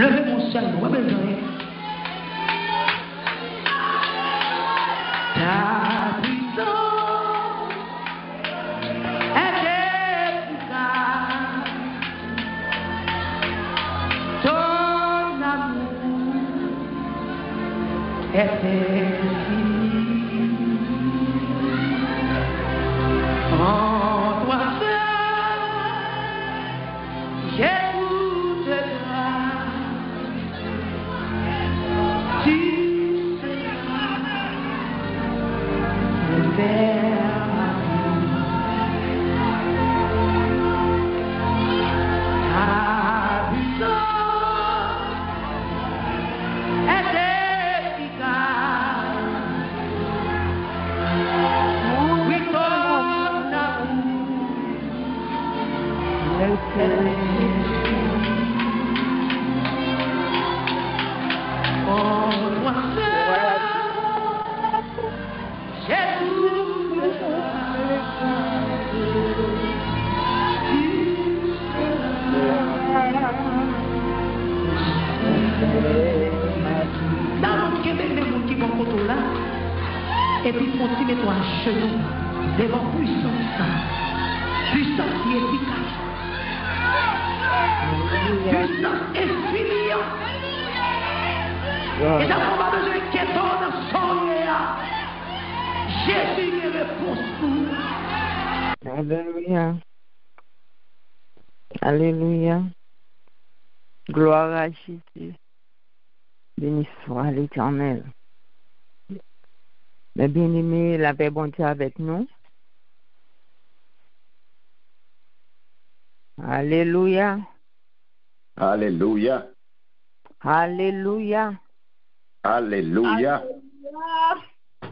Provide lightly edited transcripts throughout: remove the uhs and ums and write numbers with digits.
Levez mon ciel, nous avons besoin. Ta puissance est efficace. Ton amour est infini. En toi seul, j'écoutera. Tu seras le Père. Ta puissance est efficace. Oui, ton amour est en toi seul, dans le monde qui vont côté là, et puis continuez toi à genoux devant puissance qui est efficace, puissance infinie. Et dans mon pas besoin qui est dans son Jésus est réponse pour nous. Alléluia. Alléluia. Gloire à Jésus. Béni soit l'Éternel. Mais bien-aimé, la paix bon Dieu avec nous. Alléluia. Alléluia. Alléluia. Alléluia.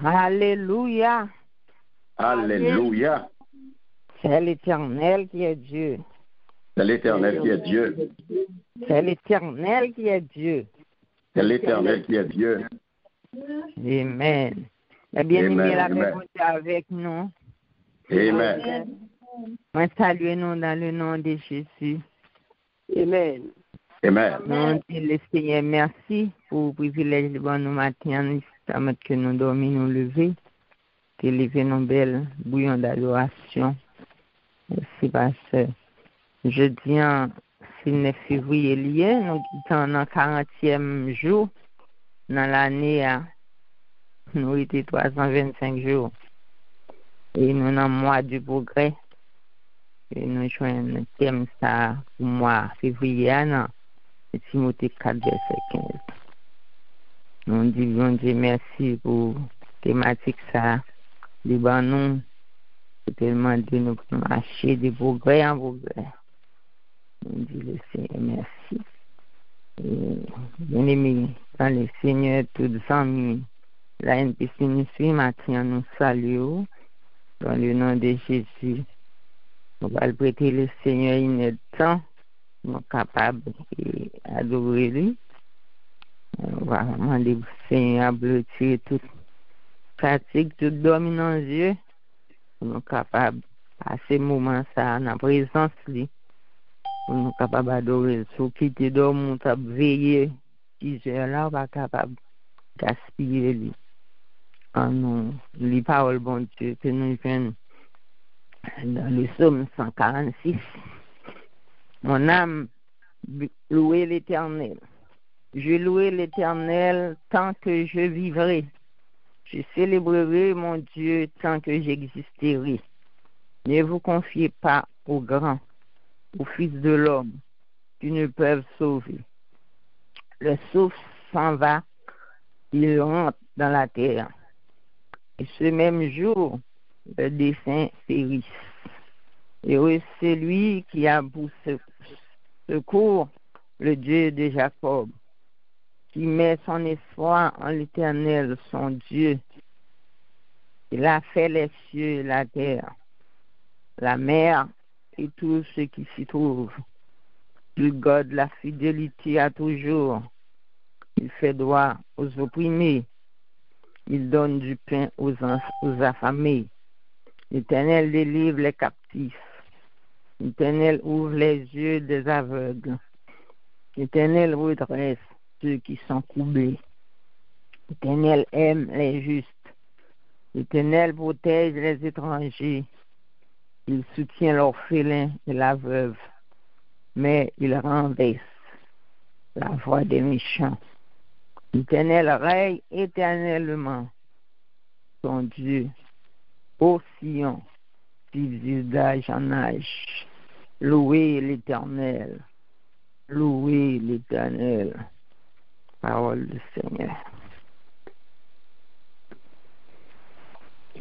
Alléluia. Alléluia. C'est l'Éternel qui est Dieu. C'est l'Éternel qui est Dieu. C'est l'Éternel qui est Dieu. C'est l'Éternel qui est Dieu. Amen. Eh bien, aimé, la paix bon Dieu avec nous. Amen. Moi, saluez-nous dans le nom de Jésus. Amen. Amen. Nous disons le Seigneur merci pour le privilège de nous matin, que nous dormons, nous lever, que lever nos belles bouillons d'adoration. Merci, pasteur. Jeudi, 9 février, nous sommes dans le 40e jour dans l'année, nous étions 325 jours. Et nous sommes dans le mois du progrès. Et nous jouons un thème ça pour le mois février, Timothée 4, verset 15. Nous disons Dieu merci pour la thématique ça. Liban nous, c'est tellement de nous marcher de progrès en progrès. Nous disons le Seigneur merci. Bien-aimés, dans le Seigneur, tous les amis, la NPC nous suit matin, nous saluons dans le nom de Jésus. Nous allons prêter le Seigneur une temps. Nous sommes capables d'adorer lui. On va demander au Seigneur à blottir toute pratique, toute dominance Dieu. Nous sommes capables de passer moment ça dans la présence lui. Nous sommes capables d'adorer. Ceux qui te dorment, nous sommes veillés. 10 heures là, on va capable de gaspiller lui. En nous, les paroles bon Dieu que nous venons dans le psaume 146. Mon âme louer l'Éternel. Je louerai l'Éternel tant que je vivrai. Je célébrerai mon Dieu tant que j'existerai. Ne vous confiez pas aux grands, aux fils de l'homme, qui ne peuvent sauver. Le souffle s'en va, il rentre dans la terre. Et ce même jour, le dessein périsse. Heureux celui qui a pour secours le Dieu de Jacob, qui met son espoir en l'Éternel, son Dieu. Il a fait les cieux et la terre, la mer et tout ce qui s'y trouve. Il garde la fidélité à toujours. Il fait droit aux opprimés. Il donne du pain aux affamés. L'Éternel délivre les captifs. L'Éternel ouvre les yeux des aveugles. L'Éternel redresse ceux qui sont troublés. L'Éternel aime les justes. L'Éternel protège les étrangers. Il soutient l'orphelin et la veuve. Mais il renverse la voix des méchants. L'Éternel règne éternellement. Son Dieu, ô Sion, fils d'âge en âge. Louez l'Éternel. Louez l'Éternel. Parole du Seigneur.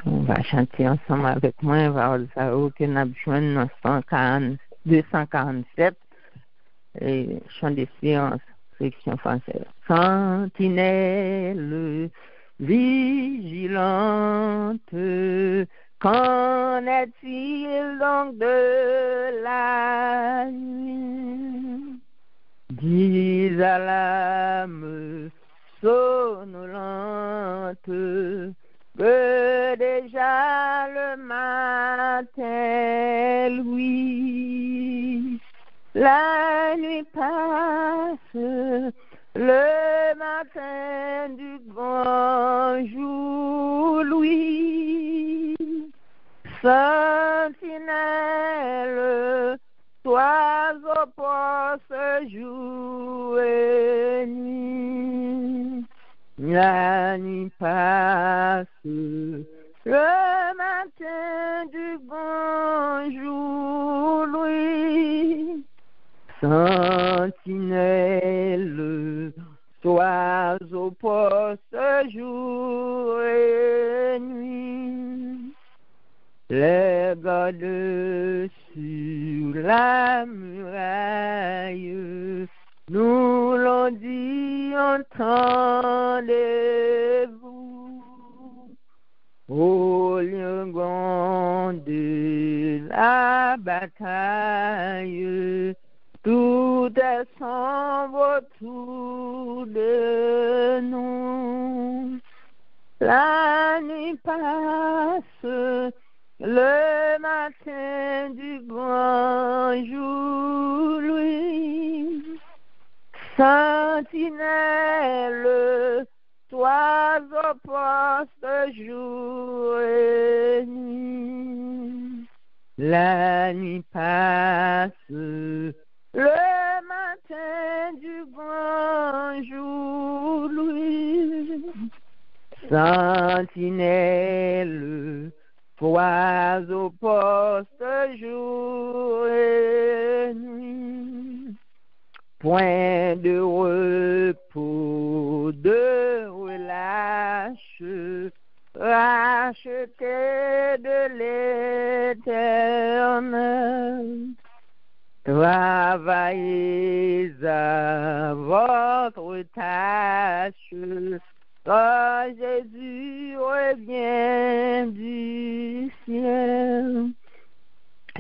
On va chanter ensemble avec moi, parole ça que nous avons joué dans 247, et chant des séances, section française. Sentinelle vigilante, qu'en est-il donc de la nuit? Dis à l'âme sonolente que déjà le matin, lui, la nuit passe, le matin du grand jour, lui, sentinelle, toi au poste jour et nuit. La nuit passe, le matin du bonjour, lui, sentinelle, sois au poste jour et nuit. Les gardes sur la muraille nous l'ont dit, entendez-vous, au lieu de la bataille, tout est sombre autour de nous. La nuit passe, le matin du grand jour, lui, sentinelle, toi au poste jour et nuit. La nuit passe, le matin du grand jour, lui, sentinelle, toi au poste jour et nuit. Point de repos, de relâche, racheté de l'Éternel. Travaillez à votre tâche, quand Jésus revient du ciel.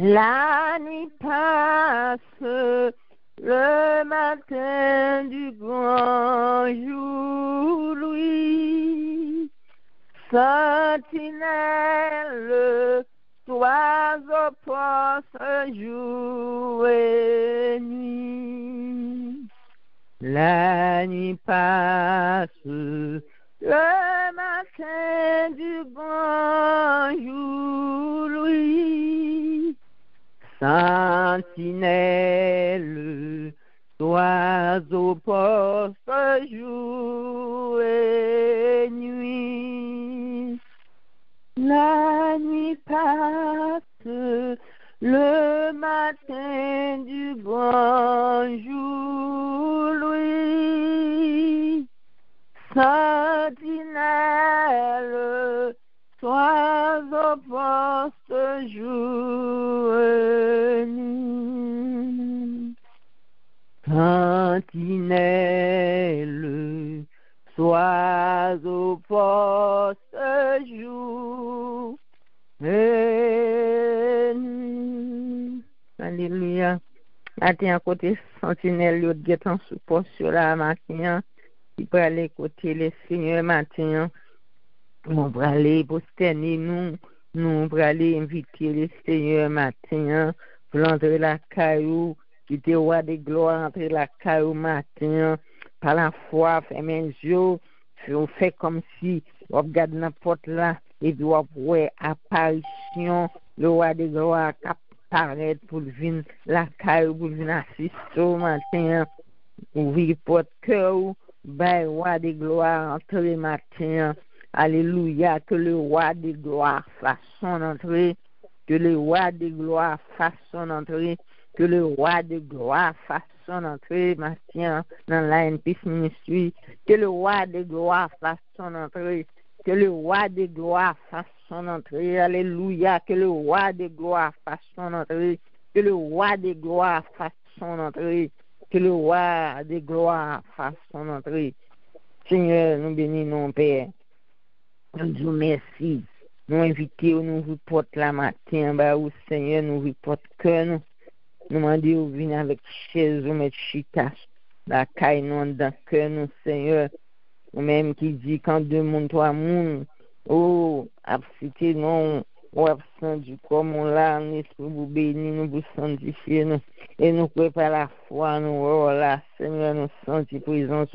La nuit passe, le matin du grand jour, lui, sentinelle, toi au poste jour et nuit. La nuit passe, le matin du grand jour, lui, sentinelle, toi au poste jour et nuit. La nuit passe, le matin du grand jour, lui, sentinelle, toi au poste jour et nuit. Sentinelle, sois au poste jour et nuit. Alléluia. Matin à côté sentinelle, il y a un support sur la matin. Il peut aller côté les seigneurs matin. On va aller posterner nous pour aller inviter les seigneurs matin pour entrer la caillou qui te roi de gloire entre la caille au matin, par la foi, fermez les yeux, fait comme si on regarde n'importe là, et puis on voit apparition, le roi de gloire qui apparaît pour venir la caille, pour venir assister au matin, ouvrir porte cœur, ben roi de gloire entre le matin. Alléluia, que le roi de gloire fasse son entrée, que le roi de gloire fasse son entrée, que le roi de gloire fasse son entrée, matin, dans la NPC Ministry, que le roi de gloire fasse son entrée, que le roi de gloire fasse son entrée, alléluia, que le roi de gloire fasse son entrée, que le roi de gloire fasse son entrée, que le roi de gloire fasse son entrée. Seigneur, nous bénissons, Père. Nous disons merci. Nous invitons, nous vous porte la matin, bah, au Seigneur, nous vous porte cœur, nous demandons de venir avec chaise, ou mettre chita, la caille, nous, dans cœur, nous, Seigneur. Ou même qui dit, quand deux mondes, trois mondes, oh, absité, non, ou absent du corps, mon là, nous vous bénis, nous vous sanctifier, nous, et nous préparons la foi, nous, oh là, Seigneur, nous sentir présence,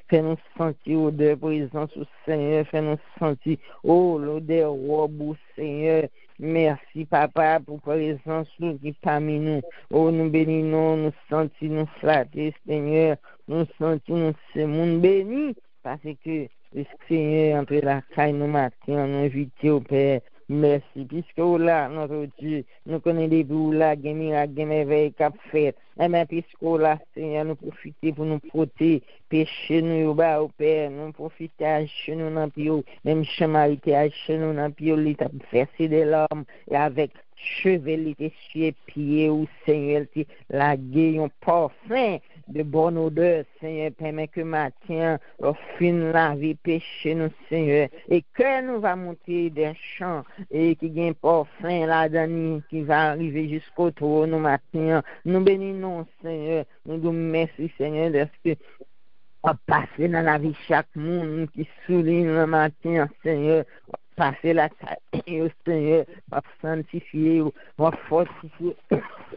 fais-nous sentir odeur, présence, Seigneur, fais-nous sentir, oh, l'odeur, robe, Seigneur, merci, Papa, pour présence, qui parmi nous, oh, nous bénissons, nous sentir, nous flatter, Seigneur, nous sentir, nous, c'est monde béni, parce que le Seigneur, entre la caille, nous matin, nous invitons au Père. Merci, puisque là, notre Dieu, nous connaissons des bouts là, des miracles, des merveilles qu'a fait. Et bien, puisque là, Seigneur, nous profitons pour nous protéger, pécher nous au Père, nous profitons à chez nous dans le pied, même chamarité à chez nous dans le pied, l'état versé de l'homme, et avec cheveux, l'état sur pied, ou Seigneur, la gueule, parfum de bonne odeur, Seigneur, permet que matin, au fin la vie, péché nous, Seigneur, et que nous va monter des champs, et qui gagne parfum là-dedans, qui va arriver jusqu'au trône, nous matin, nous bénissons, Seigneur, nous nous merci, Seigneur, de ce que passer dans la vie chaque monde qui souligne le matin, Seigneur, passer la taille, Seigneur, va sanctifier, va fortifier,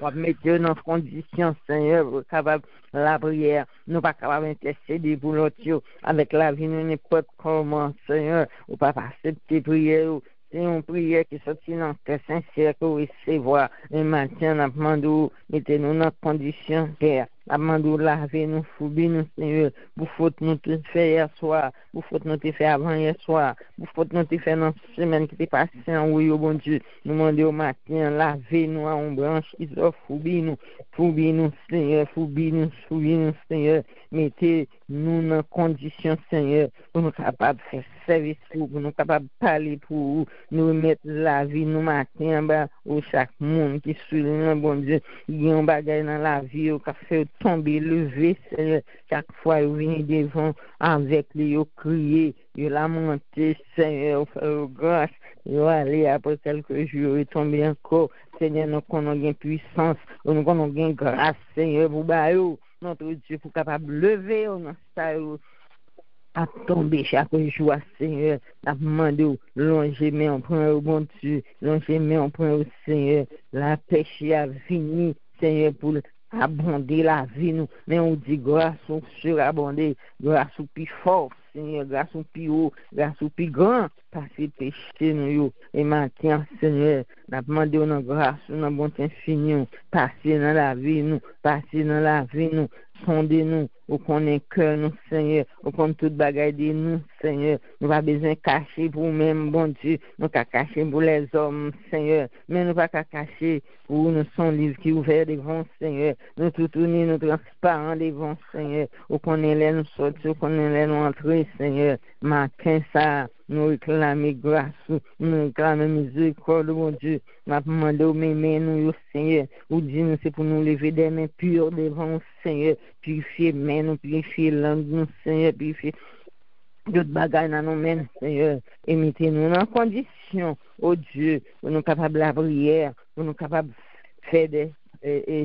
va mettre dans condition, Seigneur, pour capable la prière, nous pas capable d'intercéder pour l'autre, avec la vie, nous n'importe comment, Seigneur, ou pas accepter prière, c'est une prière qui sortit dans le sincère que vous recevoir, et maintenant, nous demandons, mettez-nous dans condition, Père. Amandou laver nous, foubi nous, Seigneur. Vous faut nous te faire hier soir. Vous faut nous te faire avant hier soir. Vous faut nous te faire dans la semaine qui est passée en oui, au bon Dieu. Nous demandons au matin, laver nous en branche, foubi nous, Seigneur. Foubi nous, Seigneur. Mettez-nous dans condition, Seigneur, pour nous capables de faire service pour nous capables de parler pour vous. Nous mettre la vie nous matin, bah, au chaque monde qui suit le bon Dieu. Il y a un bagage dans la vie, au café. Tomber, lever, Seigneur, chaque fois, vous venez devant avec lui, vous criez, vous lamentez, Seigneur, vous faites grâce, vous allez après quelques jours, vous tombez encore, Seigneur, nous connaissons puissance, nous connaissons grâce, Seigneur, vous baillez, notre Dieu, pour capable de lever, à tomber chaque jour, Seigneur, à demander, longer, mais on prend au bon Dieu, longer, mais on prend au Seigneur, la péché a fini, Seigneur, pour abonder la vie, nous, mais on dit grâce au surabonder, grâce au plus fort, Seigneur, grâce au plus haut, grâce au plus grand, parce que péché nous, et maintenant, Seigneur, nous demandons nos grâce, nos bonté infinie, passer dans la vie, nous, sondez-nous, au qu'on est cœur, nous, Seigneur, au qu'on tout bagaille de nous, Seigneur, nous pas besoin de cacher pour nous-mêmes, bon Dieu, nous pas cacher pour les hommes, Seigneur, mais nous pas cacher pour nous, son livre qui est ouvert devant, Seigneur, nous tout tourner, nous transparents devant, Seigneur, au qu'on est là, nous sortir, au qu'on est là, nous entrer, Seigneur, matin, ça, nous réclamer grâce, nous réclamer miséricorde, mon Dieu, nous demandons, mais nous, Seigneur, ou dis-nous, c'est pour nous lever des mains pures devant, Seigneur, purifier mains, nous purifier langue, nous, Seigneur, purifier d'autres bagages dans nos mains, Seigneur, et mettez-nous en condition, oh Dieu, pour nous capables de la prière, pour nous capables de faire des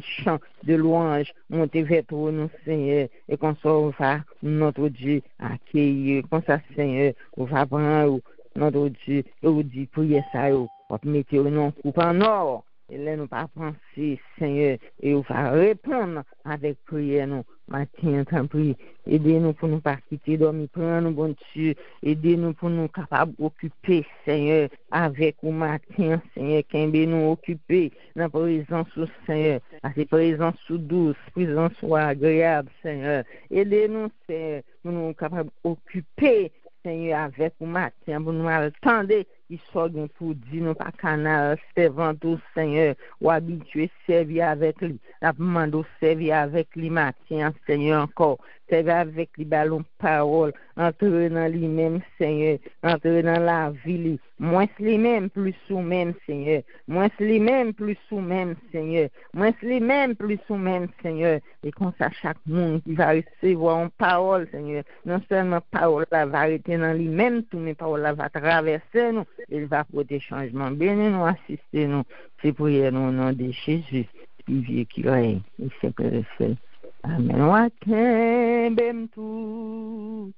chants de louange, monter vers toi, nous, Seigneur, et qu'on soit va, notre Dieu, accueillir, comme ça, Seigneur, on va prendre notre Dieu, et vous dit, priez ça, vous mettez au nom coupe en or, et là nous pas penser, Seigneur, et on va répondre avec prière, nous, matin, tant pis, aidez-nous pour nous pas quitter, dormir, prendre, bon Dieu, aidez-nous pour nous capables d'occuper, Seigneur, avec au matin, Seigneur, nous occuper dans la présence, Seigneur, à ces présences douces, présence agréable, Seigneur, aidez-nous, Seigneur, pour nous capables d'occuper, Seigneur, avec au matin, pour nous attendre, ils sont pour dire, nous pas canal, servant tout, Seigneur, ou habitué, servir avec lui, la demande servir avec lui, matin, Seigneur, encore, servir avec lui, ballon parole, entrer dans lui-même, Seigneur, entrer dans la vie, moins lui-même, plus sous-même, Seigneur, moins lui-même, plus sous-même, Seigneur, moins lui-même, plus sous-même, Seigneur, et comme ça, chaque monde qui va recevoir une parole, Seigneur, non seulement parole, la va arrêter dans lui-même, tout mes paroles, la va traverser nous, il va porter changement. Bénis-nous, assistez-nous, c'est prier nous au nom de Jésus, qui vit, qui règne, et c'est que le fait. Amen. Wakembem tout,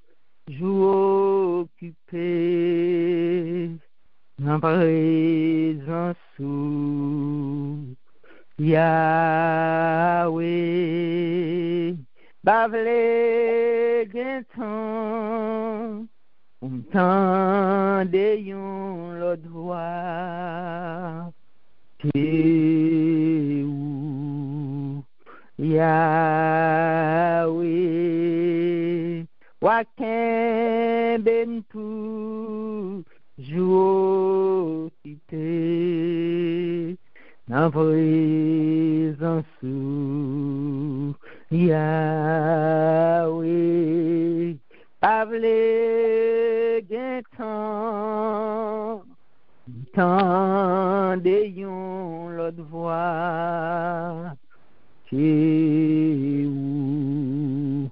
jou occupé, en présence sous Yahweh, bavle gen tan, m'tende yon l'autre voix, t'es où, Yahweh, wakembem tout, jou occupé, en présence sous Yahweh, pavle gen tan de yon l'autre voix, c'est où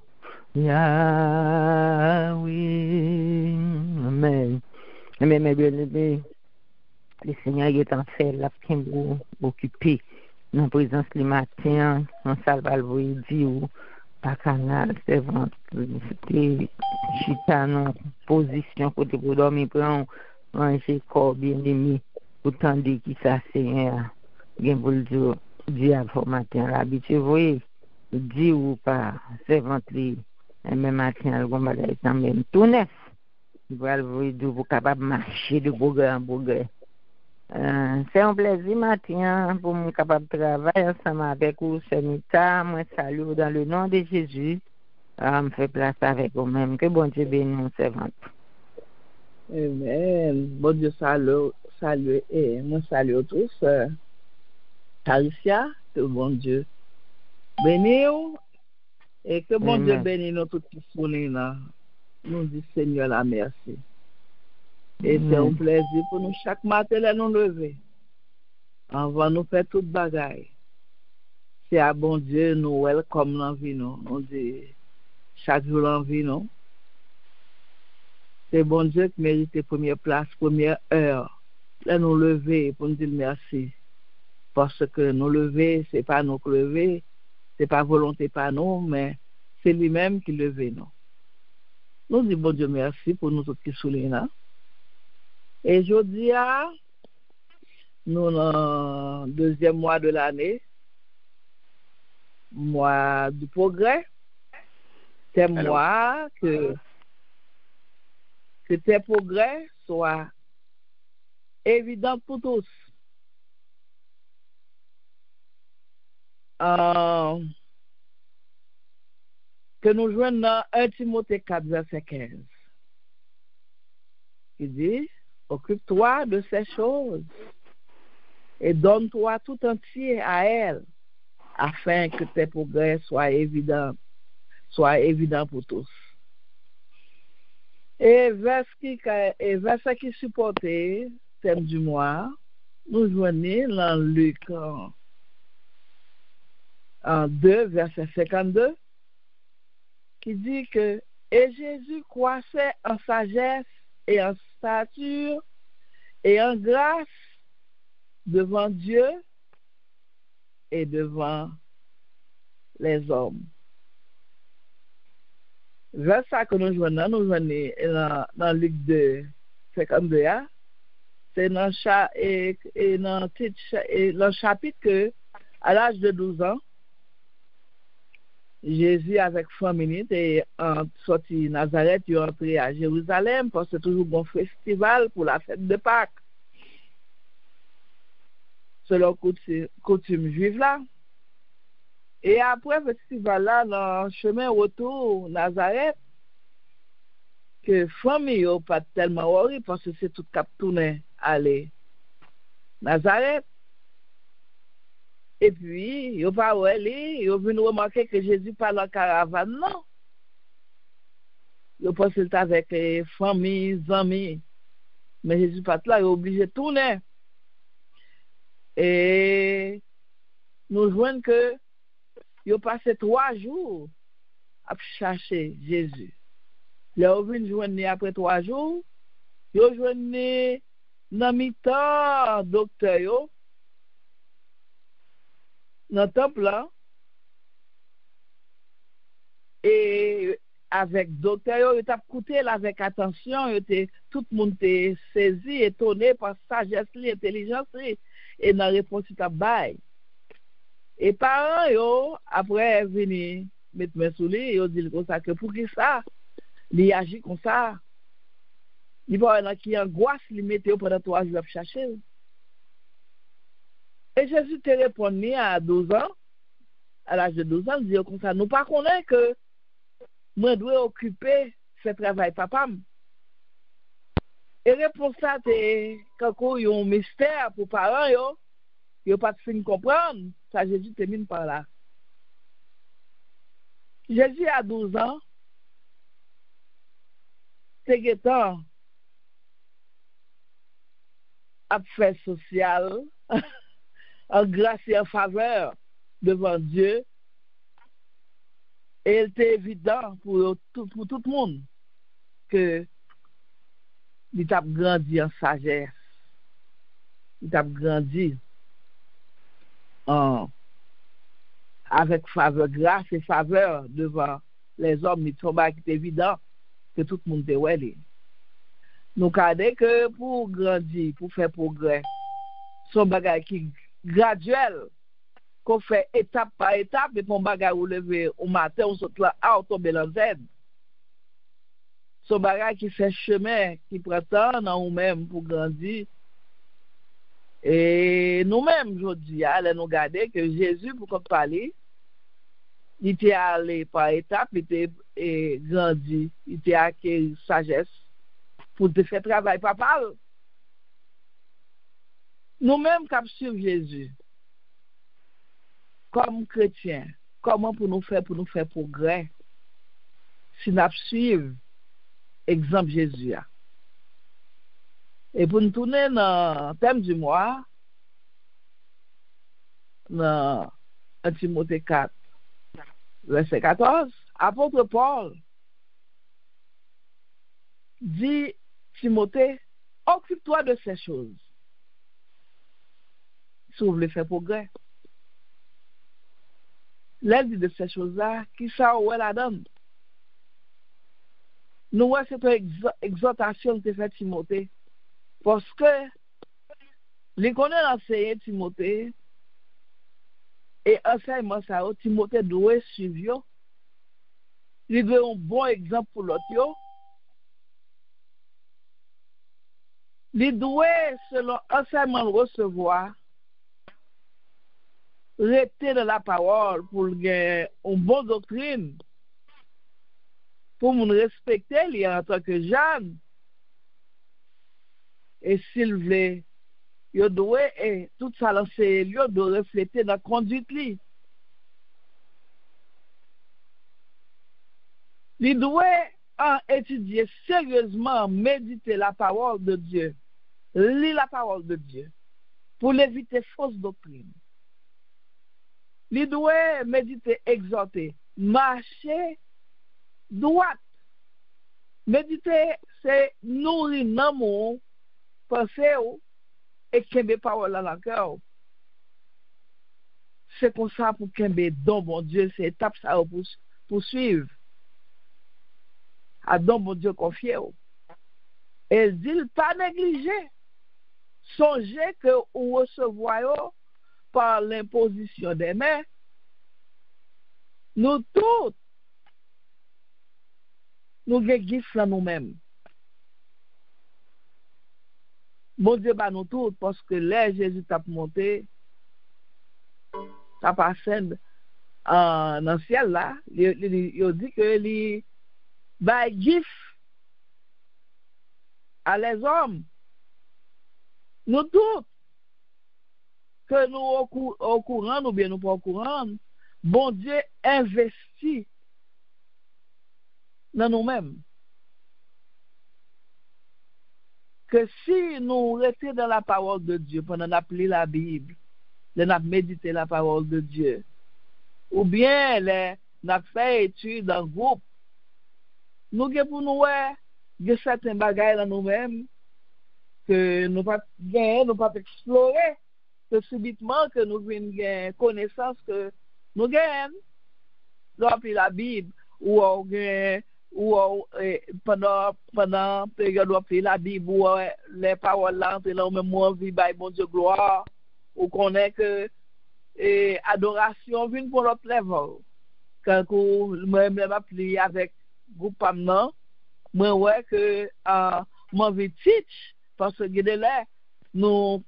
Yahweh. Amen. Amen, mes bien-aimés. Le Seigneur est en fait la occupé dans la présence du matin, en salle balvoie dit ou pas canal, c'est ventre, c'était chita dans position côté pour dormir, prendre manger corps bien aimé, autant dire qui ça Seigneur, bien pour le dire avant matin, l'habitude, vous voyez, dit ou pas, c'est ventre, et même matin, le bon bagage est même tout neuf, vous voyez, vous capable de marcher de bourg en bourg. C'est un plaisir matin pour me capable de travailler ensemble avec vous, Senita. Moi, salue dans le nom de Jésus. Me fait place avec vous-même. Que bon Dieu bénisse mon servante. Amen. Bon Dieu salue et moi salue tous. Taricia, que bon Dieu bénisse et que bon Dieu bénisse nous tous qui sont là. Nous disons Seigneur la merci. Et c'est un plaisir pour nous chaque matin de nous lever. On va nous faire toute bagaille. C'est à bon Dieu nous welcome dans la vie nous. On dit chaque jour dans la vie nous. C'est bon Dieu qui mérite première place, première heure. Là nous lever pour nous dire merci. Parce que nous lever, c'est pas nous qui lever, c'est pas volonté pas nous, mais c'est lui-même qui lever nous. Nous disons bon Dieu merci pour nous tous qui sont là. Et aujourd'hui, nous dans le deuxième mois de l'année, mois du progrès. C'est moi que tes progrès soient évidents pour tous. Que nous joignons dans 1 Timothée 4, verset 15. qui dit, occupe-toi de ces choses et donne-toi tout entier à elle, afin que tes progrès soient évidents pour tous. Et verset qui supportait, thème du mois, nous joignons dans Luc en 2, verset 52, qui dit que « Et Jésus croissait en sagesse et en stature et en grâce devant Dieu et devant les hommes. » Vers ça que nous joignons dans Luc 2, 52, c'est dans le chapitre que, à l'âge de 12 ans, Jésus avec famille est sorti de Nazareth, il est entré à Jérusalem parce que c'est toujours un festival pour la fête de Pâques. Selon coutume juive là. Et après le festival là, dans le chemin retour Nazareth, que famille n'a pas tellement worry parce que c'est tout cap tourné aller Nazareth. Et puis, il n'a pas oué, il a venu remarquer que Jésus parle en caravane, non. Il pense qu'il est avec les familles, amis. Mais Jésus pas là, il est obligé de tourner. Et nous voyons que il a passé 3 jours à chercher Jésus. Il a venu joindre après 3 jours, il a joindre dans mi-temps docteur dans le temple là, et avec docteur, il t'a écouté avec attention, tout le monde était saisi, étonné par sagesse, intelligence, et dans la réponse, il t'a baillé. Et parents, après, venir mettre mes sous lui, ils dit comme ça, que pour qui ça, il agit comme ça. Il va y avoir qui angoisse, il mettait pendant 3 jours à chercher. Et Jésus te répondit à 12 ans, à l'âge de 12 ans, il dit comme ça, nous ne connaissons pas que moi dois occuper ce travail papa. Et réponse ça, c'est quand il y a un mystère pour les parents, ils n'ont pas de fin comprendre. Ça, Jésus termine par là. Jésus a 12 ans, c'est que temps a fait social, en grâce et en faveur devant Dieu. Et il était évident pour tout le monde que il a grandi en sagesse. Il a grandi avec faveur, grâce et faveur devant les hommes. Il est évident que tout le monde est oué. Nous regardons que pour grandir, pour faire progrès, son bagage qui est graduel, qu'on fait étape par étape, et pour bagage ou lever au matin, on saute là, on tombe dans Z. Son bagage qui fait chemin, qui prend temps dans nous-mêmes pour grandir. Et nous-mêmes, aujourd'hui, nous regardons que Jésus, pour qu'on parle, il était allé par étapes, il était grandi, il était acquis sagesse pour te faire travail papa. Nous-mêmes, qui suivons Jésus, comme chrétiens, comment pour nous faire progrès si nous suivons exemple Jésus. Et pour nous tourner dans le thème du mois, dans 1 Timothée 4, verset 14, apôtre Paul dit, Timothée, occupe-toi de ces choses si vous voulez faire progrès. L'aide de ces choses-là, qui ça ou la donne? Nous voyons cette exhortation de fait Timothée. Parce que les connaît l'enseigner Timothée et enseignement ça, Timothée doit suivre. Il doit un bon exemple pour l'autre. Il doit, selon enseignement recevoir, rester dans la parole pour gagner une bonne doctrine, pour nous respecter lui en tant que jeune. Et s'il veut, il doit, et tout ça, il doit refléter dans la conduite. Il doit étudier sérieusement, méditer la parole de Dieu, lire la parole de Dieu, pour éviter fausse doctrine. Il doit méditer, exhorter, marcher droite. Méditer, c'est nourrir l'amour, penser et qu'il y ait parole dans le cœur. C'est comme ça pour qu'il y ait don, bon Dieu, c'est étape ça pour suivre. À don, bon Dieu, confier. Et il dit, pas négliger songez que vous recevez par l'imposition des mains, nous tous, nous avons gif là nous-mêmes. Bon Dieu, bah nous tous, parce que là, Jésus t'a monté, ça passe dans le ciel là, il dit que il bah gif à les hommes. Nous tous, que nous au courant, ou bien nous pas au courant, bon Dieu investit dans nous-mêmes. Que si nous restons dans la parole de Dieu pendant qu'on appelé la Bible, qu'on a médité la parole de Dieu, ou bien qu'on a fait études dans le groupe, nous avons pour nous de certains bagages dans nous-mêmes que nous pas gagner, nous pas explorer, que subitement que nous venons gagner connaissance que nous gagnons. Nous appelons la Bible ou pendant période où on la Bible ou les paroles là entre là même moi vie by bon Dieu gloire ou connaît que adoration vient pour l'autre level quand moi même appelé avec groupe amnan moi ouais que moi vie teach parce que là nous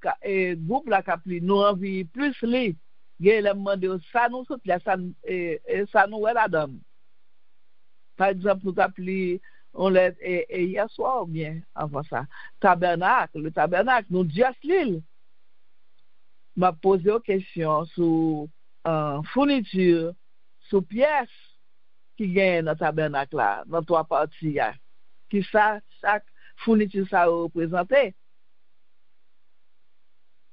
groupe là qu'appelé nous envie plus li gars demander ça nous saute là ça nous la donne. Par exemple, nous appelons, hier soir ou bien avant ça, tabernacle, le tabernacle, nous disons l'île. M'a posé une question sur fourniture, sur pièces qui gagnent dans le tabernacle là, dans trois parties. Qui ça, chaque fourniture ça représenté.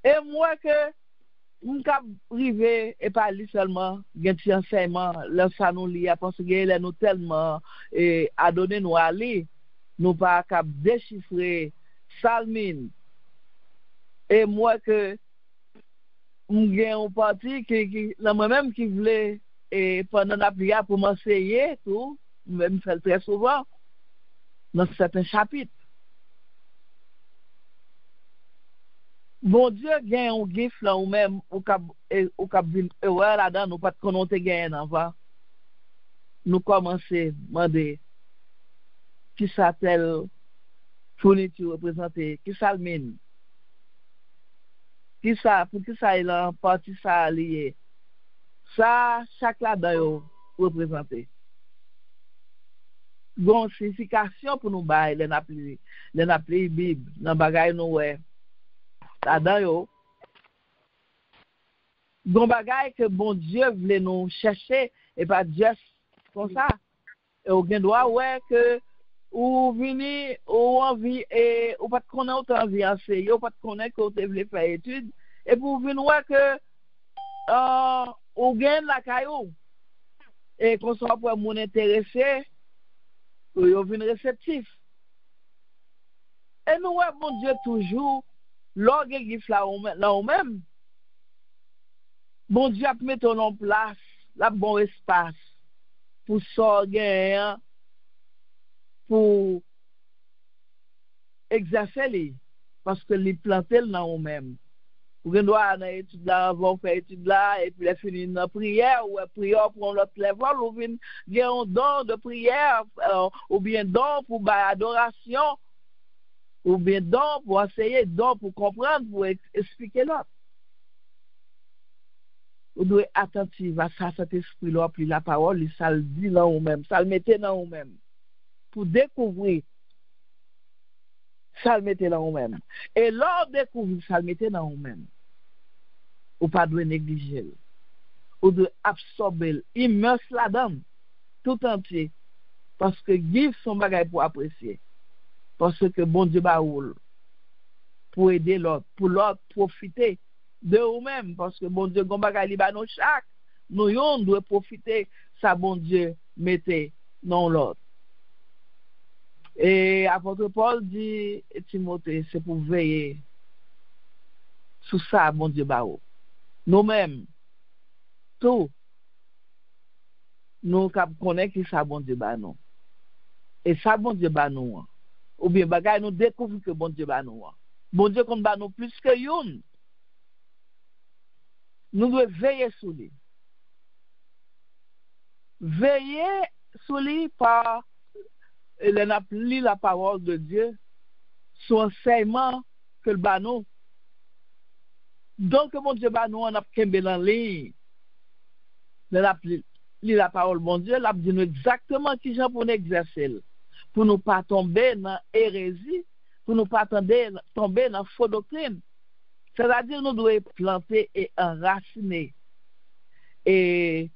Et moi que nous sommes arrivés et pas lui seulement, il y a un enseignement, là, ça nous lit, parce que nous tellement à donner nous à lire, nous pas capable déchiffrer Salmine. Et moi que j'ai un parti qui moi-même qui voulait, et pendant la prière pour m'enseigner, tout, même fait très souvent, dans certains chapitres. Bon Dieu gagne un gif là ou même ou cap ouais là-dedans nous pas connaître gagne avant nous commencer demander qui ça tel fourniture représenter qui ça le mine qui ça pour qui ça il en partie ça lié ça chaque là-dedans représenter bon signification pour nous bail les n'appeler Bible dans bagaille nous ouais là-dedans yo bon bagaille que bon Dieu voulait nous chercher et pas juste comme ça et au gain droit ouais que ou vini ou envie et ou pas connaître autant envie enseigner ou pas connaître que tu voulais faire étude et pour venir ouais que ou gain la caillou et qu'on soit pour mon intéressé ou yo vinn réceptif et nous ouais bon Dieu toujours l'orgue gif là ou même bon Dieu a mis en place la bon espace pour sortir pour exercer les parce que les planter dans ou même pour que nous dans étude là on faire étude là et puis les finir dans prière ou prière pour l'autre level ou bien un don de prière ou bien don pour adoration ou bien don pour essayer, don pour comprendre, pour expliquer l'autre. Vous devez être attentif à ça, cet esprit-là, puis la parole, ça le dit dans vous-même, ça le mettez dans vous-même. Pour découvrir, ça le mettez dans vous-même. Et lors de découvrir, ça le mettez dans vous-même. Vous ne devez pas négliger. Vous devez absorber, immerse là-dedans, tout entier. Parce que give son bagage pour apprécier. Parce que bon Dieu baoul pour aider l'autre, pour l'autre profiter de vous-même. Parce que bon Dieu, gombaga liba nous chaque, nous yon doit profiter, ça bon Dieu mettez non l'autre. Et apôtre Paul dit, Timothée, c'est pour veiller sur ça, bon Dieu baoul. Nous-mêmes, tout, nous connaissons qui ça bon Dieu ba nous. Et ça bon Dieu ba nous. Ou bien bagay nous découvrons que bon Dieu ba nous. Bon Dieu qu'on bat nous plus que une. Nous devons veiller sur lui. Veiller sur lui par la parole de Dieu, son enseignement que le bat nous. Donc, mon Dieu, nous, on a kembe dans ligne. La parole, mon Dieu, l'a dit nous exactement qui j'en pour nous exercer. Pour nous pas tomber dans hérésie, pour nous pas tomber dans faux doctrine. C'est-à-dire, nous devons planter et enraciner. Et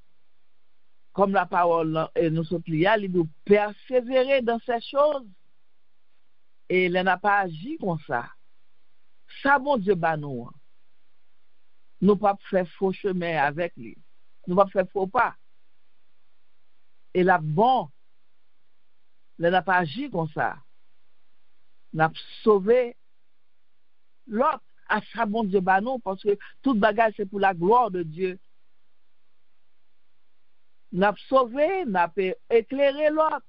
comme la parole nous supplie, il doit persévérer dans ces choses. Et il n'a pas agi comme ça. Ça, mon Dieu, nous. Nous ne pouvons pas faire faux chemin avec lui. Nous ne pouvons pas faire faux pas. Et là, bon, il n'a pas agi comme ça. Il a sauvé l'autre. À ça, bon Dieu, nous, parce que toute bagage, c'est pour la gloire de Dieu. N'a sauvé, n'a éclairé l'autre,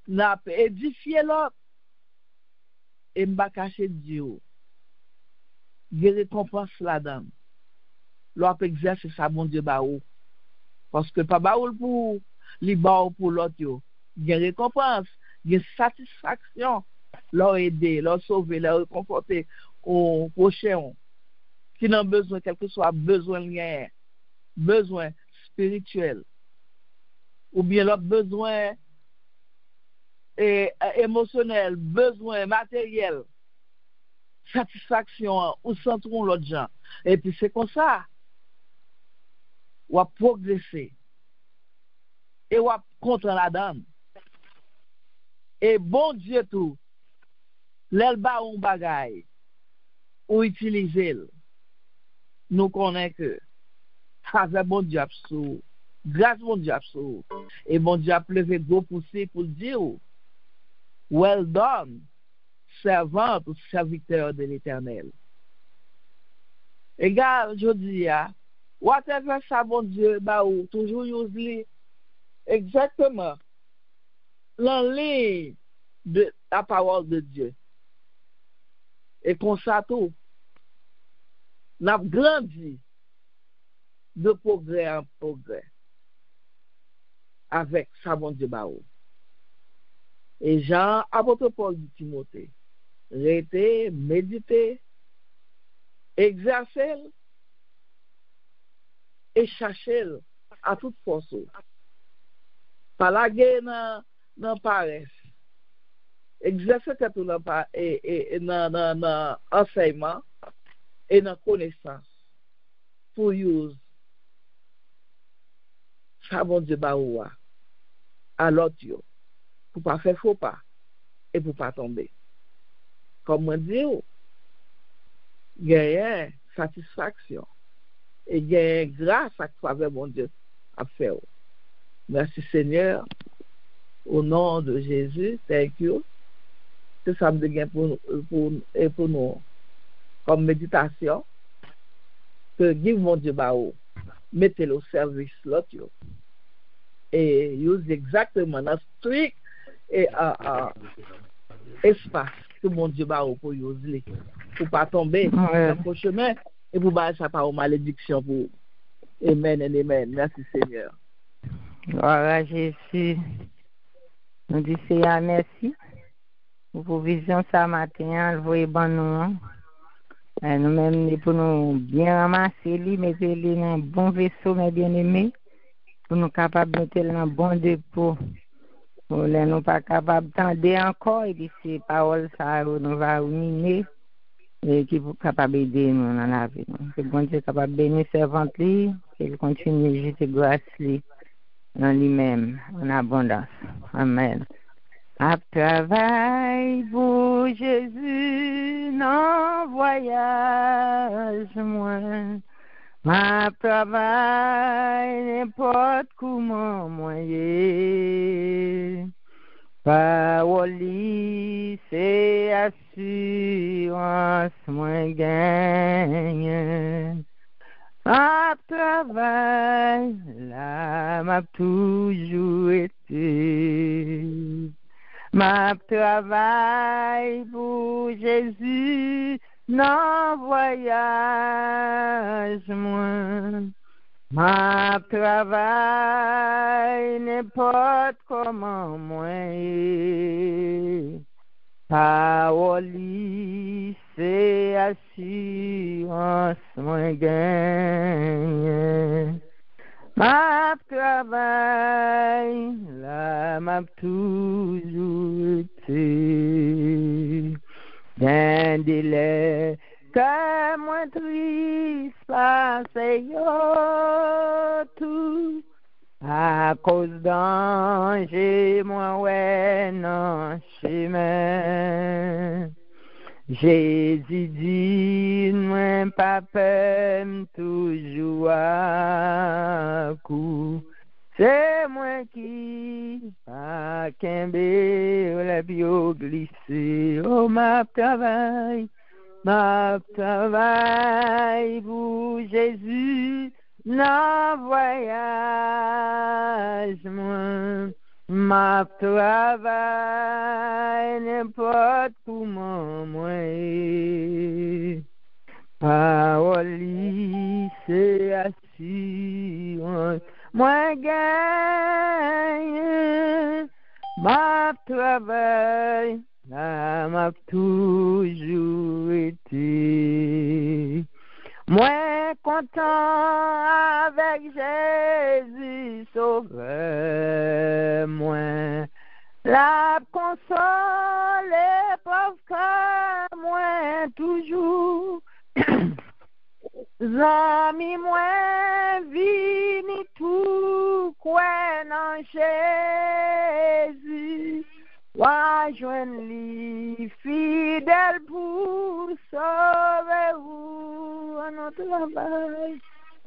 n'a édifié l'autre, et m'a caché Dieu. Il récompense là-dedans. L'autre exerce ça, bon Dieu, parce que pas baoul pour les pour l'autre. Il y a récompense, il y a satisfaction, leur aider, leur sauver, leur réconforter au prochain, qui n'ont besoin, quel que soit besoin lien, besoin spirituel, ou bien leur besoin émotionnel, besoin matériel, satisfaction, ou sentiront l'autre gens. Et puis c'est comme ça, ou à progresser, et ou à contre la dame. Et bon Dieu tout, l'elba ou bagaille, ou utiliser, nous connaissons que faveur bon Dieu absolu, grâce bon Dieu absolu, et bon Dieu a levé gros poussé pour dire well done, servant ou serviteur de l'Éternel. Égal, je dis, whatever ça bon Dieu, ou toujours use exactement l'enligne de la parole de Dieu. Et comme ça tout, n'a grandi de progrès en progrès avec sa bon Dieu baou. Et Jean, apôtre Paul dit Timothée, rester, méditer, exercer et chercher à toute force. Pas la guerre dans paresse. Exercer tout dans enseignement et dans connaissance pour use ça bon Dieu baoua à l'autre pour pas faire faux pas et pour pas tomber. Comme on dit, gagner satisfaction et gagner grâce à travers mon Dieu à faire. Merci Seigneur, au nom de Jésus, thank you. C'est ça me dit pour nous comme méditation que give mon Dieu baou, mettez-le au service l'autre et use exactement dans strict et espace que mon Dieu baou pour use pour pas tomber dans le chemin et pour pas ça pas aux malédictions pour amen et amen. Merci Seigneur. Gloire à Jésus. Nous disons merci pour vision ça matin, le voyez bon nous. Nous-mêmes, pour nous bien ramasser, mettre les dans un bon vaisseau, mes bien-aimés, pour nous capables de mettre dans un bon dépôt, pour ne nous pas capables d'attendre encore, et puis ces paroles, ça nous va ruminer, et qui sont capables d'aider nous dans la vie. Que bon Dieu est capable de bénir servante, qu'il continue de jeter grâce dans lui-même, en abondance. Amen. À travail pour Jésus, non voyage moi. À travail n'importe comment moyen. Parole c'est assurance moi gagne. À travail là m'a toujours été. Ma travail pour Jésus, non voyage moi. Ma travail n'importe comment moi. Parole, c'est assurance moi gagne. Ma travail, là m'a toujours été. D'un délai que moi triste passé yo tout. À cause danger, moi ouais non chemin. Jésus dit, moi pas peur, toujours à coup. C'est moi qui, pas qu'un le bio glissé. Oh, ma travail pour Jésus, non voyage moi. Ma travail n'importe comment moi. Parole, c'est assurance. Moi gagne. Ma travail, là m'a toujours été. Moi content avec Jésus sauveur, moi la console pauvre cœur, moi toujours. Zami moi vini tout quoi non Jésus. Wa joindre li fidèle pour sauver vous à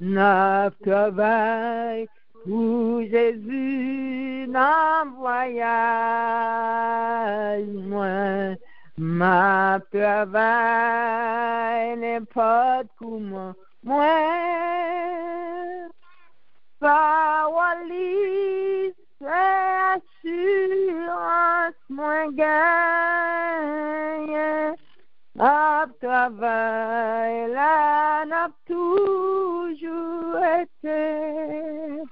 notre travail pour Jésus non voyage moi. Ma travail n'importe comment moi. Parole, c'est assurance moi gagne. Ma travail là n'a toujours été.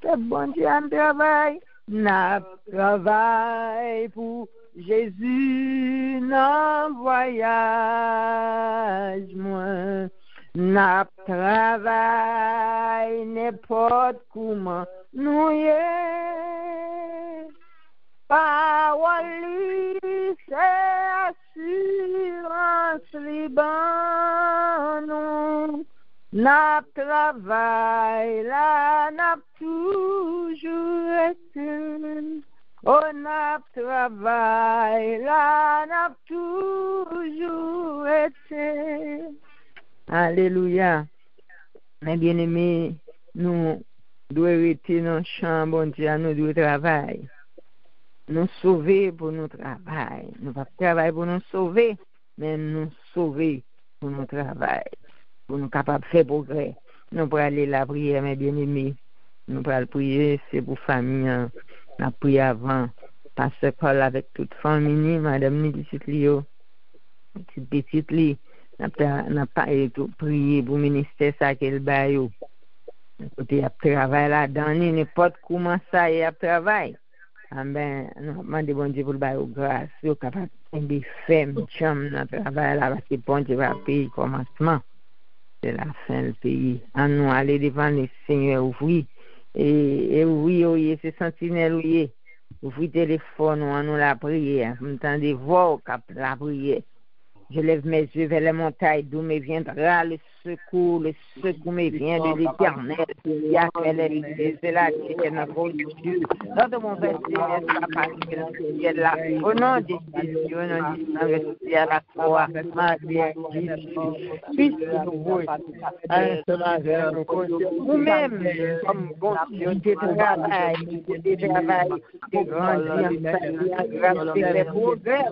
Que bon Dieu un travail. N'a travail pour Jésus, non voyage moi. N'a travail n'importe comment nous y est. Parole, c'est assurance liban. N'a travail là n'a toujours été. Oh, n'a travail là n'a toujours été. Alléluia. Mes bien-aimés, nous devons rester dans le champ, bon Dieu, nous devons travailler. Nous sauver pour notre travail. Nous ne pas travailler pour nous sauver, mais nous sauver pour notre travail. Pour nous capables de faire progrès. Nous pour aller la prière, mes bien-aimés. Nous pour aller prier, c'est pour famille. On a prié avant. Pasteur Paul avec toute famille, madame ni petite Lio. Petite Li. On a pas prié pour le ministère ça qu'elle baille. Côté à travail là-dedans, n'importe comment ça y a travail. Ah ben, nous demandons bon Dieu pour le bail grâce, nous capable de faire cham dans travail là parce que bon Dieu va payer commencement. C'est la fin du pays. À nous aller devant le Seigneur ouvrir et ouvrir c'est sentinelle ouvrir. Ouvrir téléphone ou nous la prière, m'entendez voir cap la prière. Je lève mes yeux vers les montagnes d'où me viendra le secours me vient de l'Éternel. Il y a c'est là qui est notre Dieu. Dans mon verset, est là. Au nom de Jésus, au nom de Jésus, à la croix, nous-mêmes, comme bon Dieu, des travail, des grands grâce les progrès,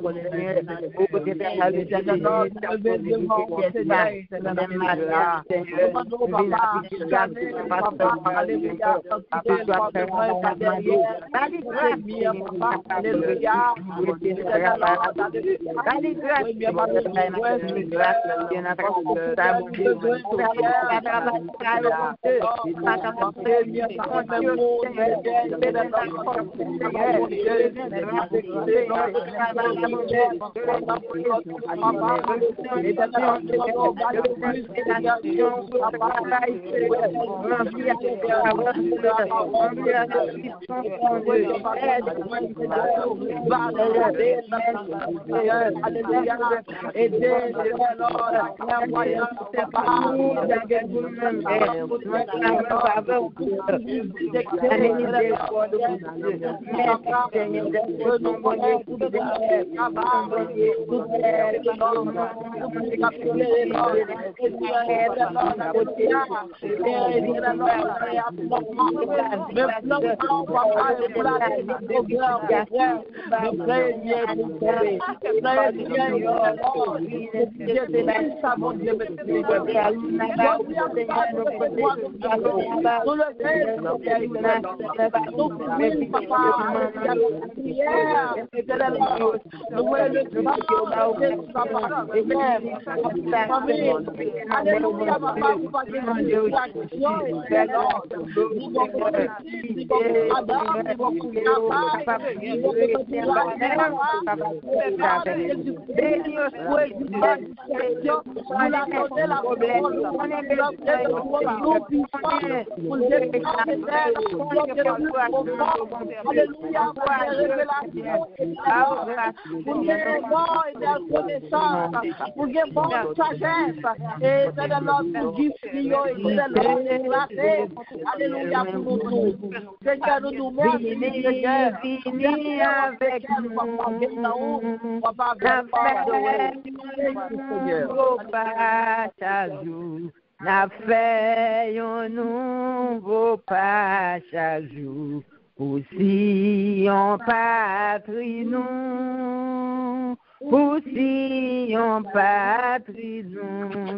n'a fait un nouveau pas chaque jour. Aussi on patrie nous, aussi on patrie nous,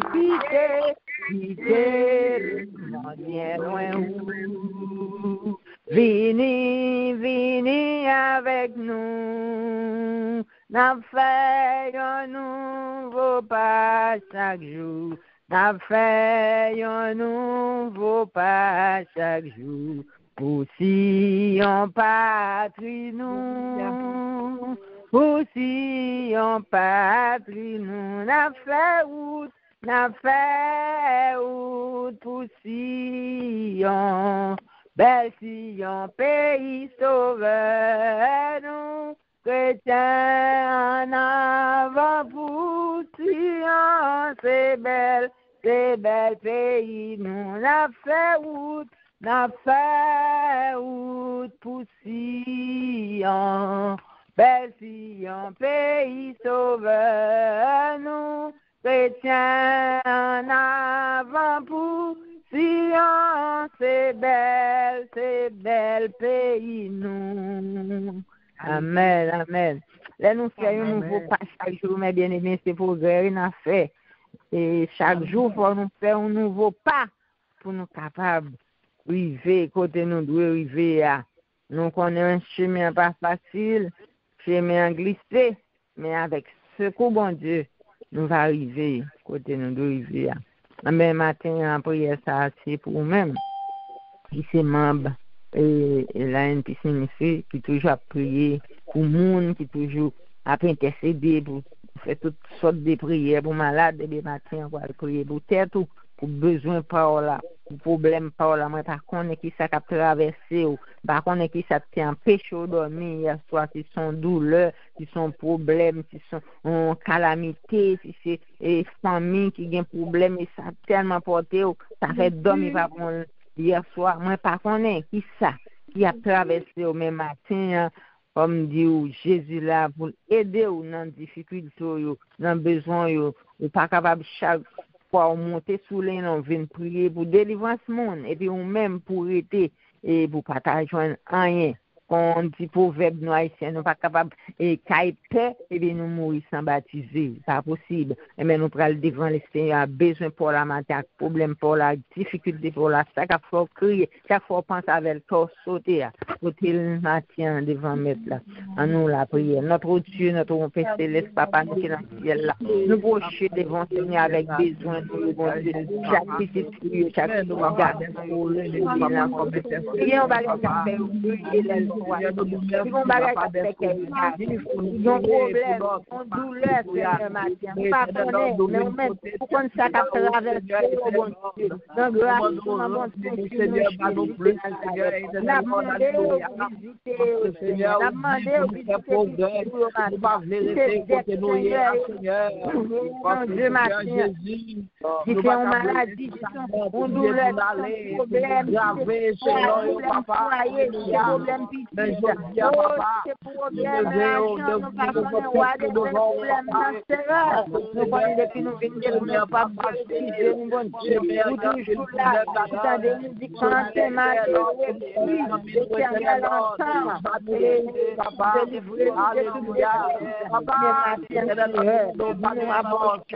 quittez, bien loin où. Venez avec nous, n'a fait un nouveau pas chaque jour. N'a fait un nouveau pas chaque jour. Aussi en patrie nous, aussi en patrie nous, n'a fait route pour Sion, bel Sion, pays sauveur nous, chrétiens en avant pour Sion, c'est bel pays nous, n'a fait route pour Sion, bel Sion, pays sauveur nous, chrétiens en avant pour Sion, c'est bel pays nous. Amen, amen. Là, nous faisons un nouveau pas chaque jour, mes bien-aimés, c'est pour guérir une affaire. Et chaque jour, pour nous faire un nouveau pas pour nous capables arriver, côté nous doit arriver à. Nous connaissons un chemin pas facile, chemin glissé, mais avec ce coup, bon Dieu, nous va arriver, côté nous doit arriver à. Même matin, en prière, ça c'est pour nous-mêmes, qui c'est membre et la NPC, qui toujours a prié pour le monde, qui toujours a intercédé pour faire toutes sortes de prières pour malades, des matins, pour prier pour tête, pour besoin par là, pour problème par là, moi par contre qui ça a traversé ou par contre qui ça t'a empêché de dormir, soit qui sont douleurs, qui sont problèmes, qui sont calamités, si c'est famille qui a un problème et ça tellement porté ça fait dormir par contre hier soir, moi par contre qui ça qui a traversé au même matin comme dit Jésus là pour aider ou dans difficulté ou dans besoin ou pas capable chaque fois monter sous les noms venir prier pour délivrance monde et puis ou même pour aider et pour pas joindre rien qu'on dit proverbe nous haïtiens, nous pas capable et caille paix et bien nous mourir sans baptiser, c'est pas possible. Et mais nous prenons devant le Seigneur, besoin pour la matin, problème pour la difficulté pour la ça qu'il faut crier, chaque fois penser avec le corps sauter, côté le matin devant mettre là. En nous la prière, notre Dieu, notre Père céleste, Papa nous qui est dans le ciel là. Nous brocher devant le Seigneur avec besoin de bon Dieu, chaque petite fille, chaque petit garçon, et on va les faire brûler les lois. Ils vont bagager ils ont problème, on douleur, Seigneur matin. On pas connaître, mais on met pour qu'on ça qu'a traversé au bon Dieu. Dans grâce, dans bon Dieu, Seigneur, pas non plus. La demandé visiter, Seigneur. La demandé visiter progrès. Nous pas vérité côté nous hier, Seieur. Mon Dieu matin. Si c'est une maladie, on douleur, problème, Seigneur, papa, problème pitié. Oh, problème, nous voyons depuis nous venir, nous n'avons pas baptisé, nous bon Dieu, nous toujours là, tout à des musiques chantées, l'éternel ensemble, et délivrer de tout bien, papa, nous avons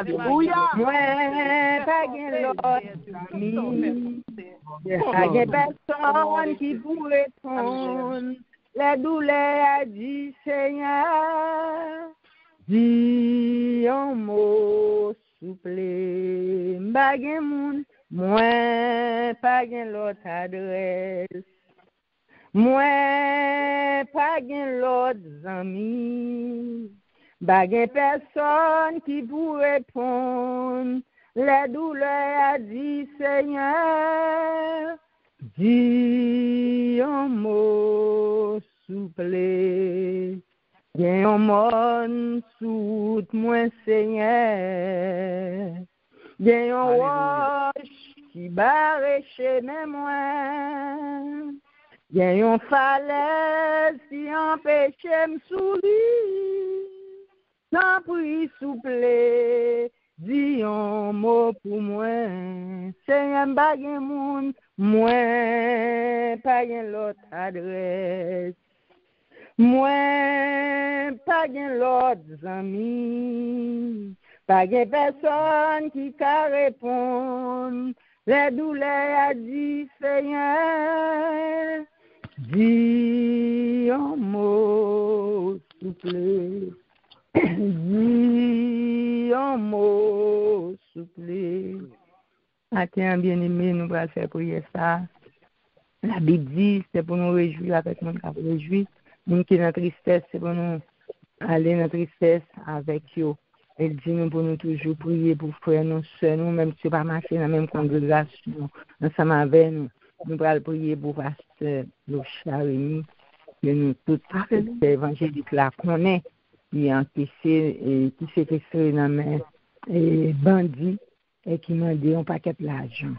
Alléluia. Moi, pas personne qui pourrait prendre les douleurs du Seigneur. Dis un mot souple, bagay moun, moi pas l'autre adresse. Moi pas l'autre ami. Bagay personne qui pourrait prendre les douleurs du Seigneur. Dis un mot souple. Gen yon mon soute moi Seigneur. Gen yon roche qui barre chemin moi. Gen yon falaise qui empêche m'souri. Sans prie souple, dis un mot pour moi. Seigneur bagay moun, moi pas l'autre adresse. Moi, pas l'autre ami, pas personne qui peut répondre. Les douleurs du Seigneur, dis un mot souple, dis un mot souple. Attends, bien-aimé, nous allons faire prier ça. La Bible dit, c'est pour nous réjouir avec nous qui réjouir. Nous qui dans tristesse, c'est pour nous aller dans la tristesse avec eux. Elle dit nous pour nous toujours prier pour frères, nos soeurs, nous, même si pas marcher dans la même congrégation, ensemble avec nous. Nous allons prier pour pasteur Loucha Rémi, que nous tous les évangéliques là connaissent, qui s'est séquestré dans les bandits et qui m'a dit un paquet d'argent.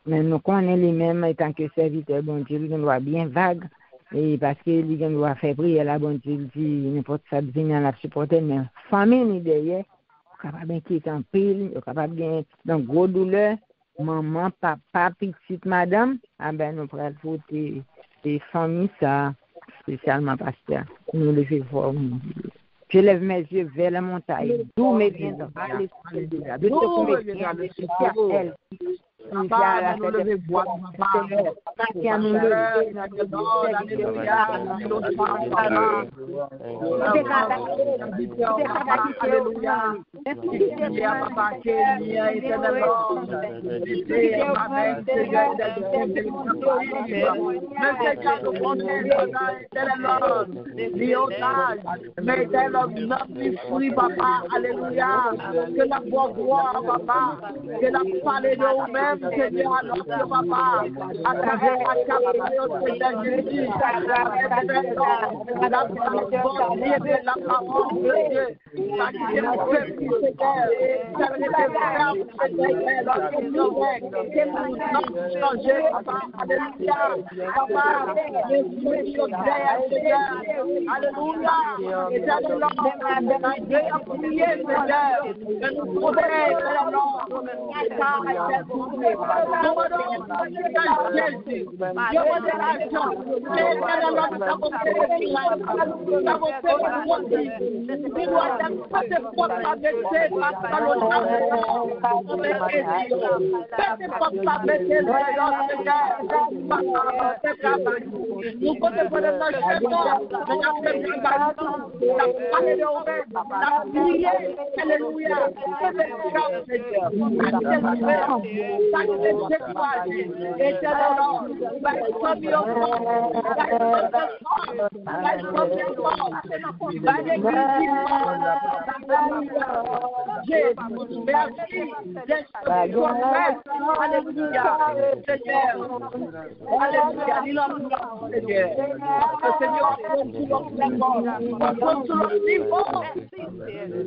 Mais nous connaissons les mêmes en tant que serviteurs, bon Dieu, nous doit bien vague, et parce que nous doit faire prier là, bon Dieu, dit n'importe ça venir la supporter, mais famille ni derrière, capable d'inquiéter en pile, capable de dans gros douleur. Maman, papa, petite madame, ah ben nous pourrons voter des familles, ça, spécialement pasteur. Nous levons voir. Je lève mes yeux vers la montagne. D'où me viendra l'esprit de Dieu. D'où me viendra l'esprit de Dieu. Alléluia. Que la gloire, papa, que la parole de vous-même, Seigneur, alors que papa, à travers Jésus, la parole de Dieu, ça qui est mon peuple, Seigneur, ça qui est changer, papa, alléluia, papa, alléluia, éternellement, Dieu a prié, Seigneur, que nous protège,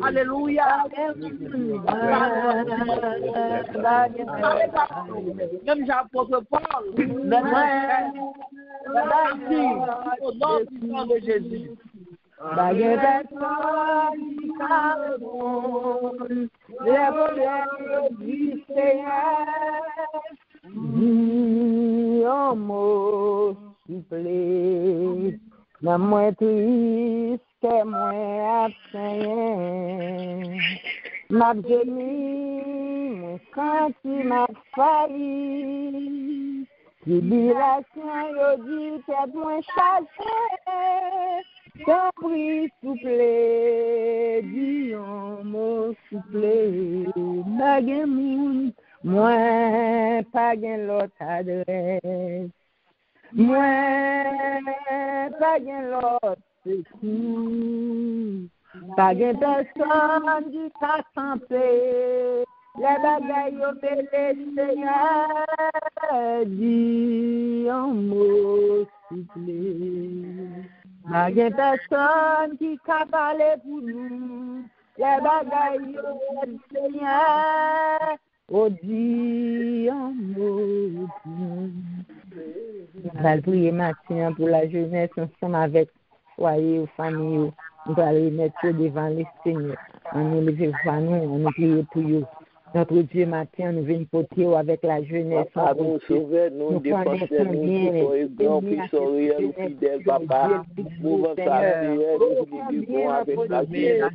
Alléluia. Même j'apôtre Paul, merci au nom puissant de Jésus. Un mot soufflé, la moins triste, moins absent. Ma génie, mon senti, ma failli. Tribulation, yo dit, tête moins chassée. Ton prix soufflé, dis un mot soufflé. Ma génie, moi, pas gain l'autre adresse. Moi, pas gain l'autre secours. Pas gain personne qui t'a santé. Les bagailles au bébé Seigneur, dis un mot soufflé. Pas gain personne qui t'a parlé pour nous. Les bagailles au Seigneur, oh dis un mot. On va prier matin pour la jeunesse ensemble avec foyer ou famille. On va les mettre devant les Seigneurs. On nous lève vers nous, on nous prie pour eux. Notre Dieu matin, nous venons porter avec la jeunesse. Papa, nous sauver, nous défendre, nous soyons grands, puissants, réels, fidèles, papa. Nous venons saluer, nous vivons avec la jeunesse.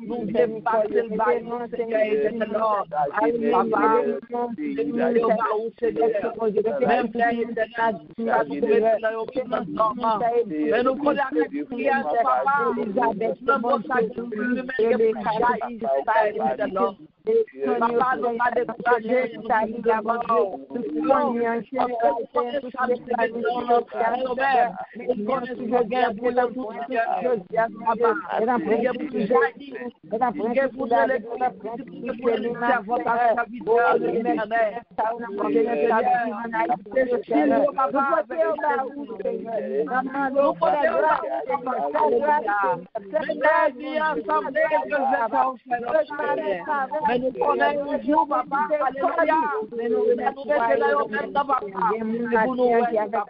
nous dépasser le bail, Seigneur éternel. Papa, même mais nous connaissons la prière, papa, papa, nous a découragé, mais nous connaissons un jour, papa, alléluia. Mais nous mettons même dans papa. Nous nous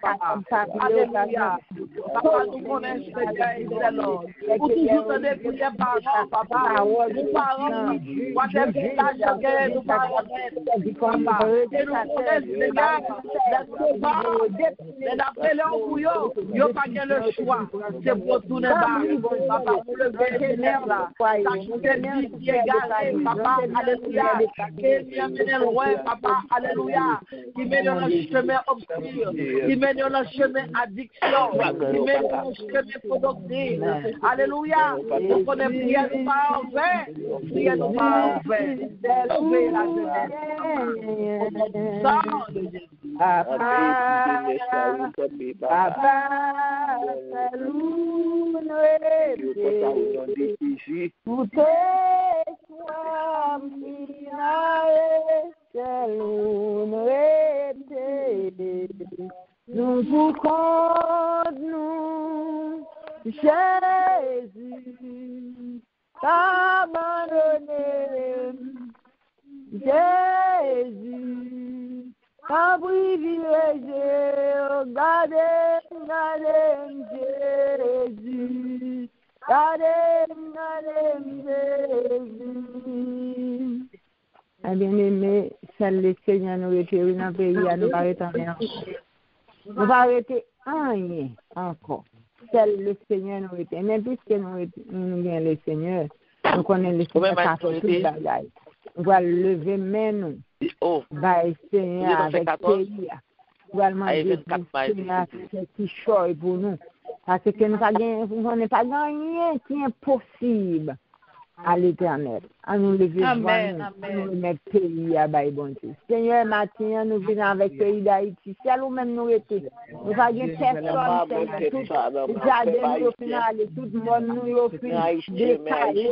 papa. Alléluia. Papa, nous connaissons Seigneur. Pour toujours te dépouiller parents, papa. Nous parents, whatever tâche que nous parents, papa. Et nous connaissons Seigneur. Mais d'après les embrouillons, il n'y a pas le choix. C'est pour tourner bas. Papa, pour le vétérinaire là. Ça qui est égaré, papa. Alléluia. Qui mène loin, papa. Alléluia. Qui mène dans le chemin obscur. Qui mène dans le chemin addiction. Qui mène dans le chemin productif. Alléluia. Donc on est prié nous pas en vain. Priez nous pas en vain. Élevez la jeunesse. Papa, nous vous comptons, Jésus, abandonné, Jésus, un privilégié, gardez, Jésus, gardez, Jésus. Bien-aimé, celle le Seigneur nous retire dans le pays, nous ne pas arrêter rien. Nous ne pas arrêter rien encore. Celle le Seigneur nous retire. Mais puisque nous avons le Seigneur, nous connaissons le Seigneur par tout le bagage. Nous allons lever main nous. Le Seigneur avec pays. Nous allons demander le Seigneur qui choisit pour nous. Parce que nous n'avons pas rien qui est impossible à l'Éternel. À nous lever, à nous mettre pays à bon Dieu. Seigneur, matin, nous venons avec le pays d'Haïti. C'est nous-mêmes nous étions. Nous avons personne, tout le jardin, nous finales, tout le monde nous décalé.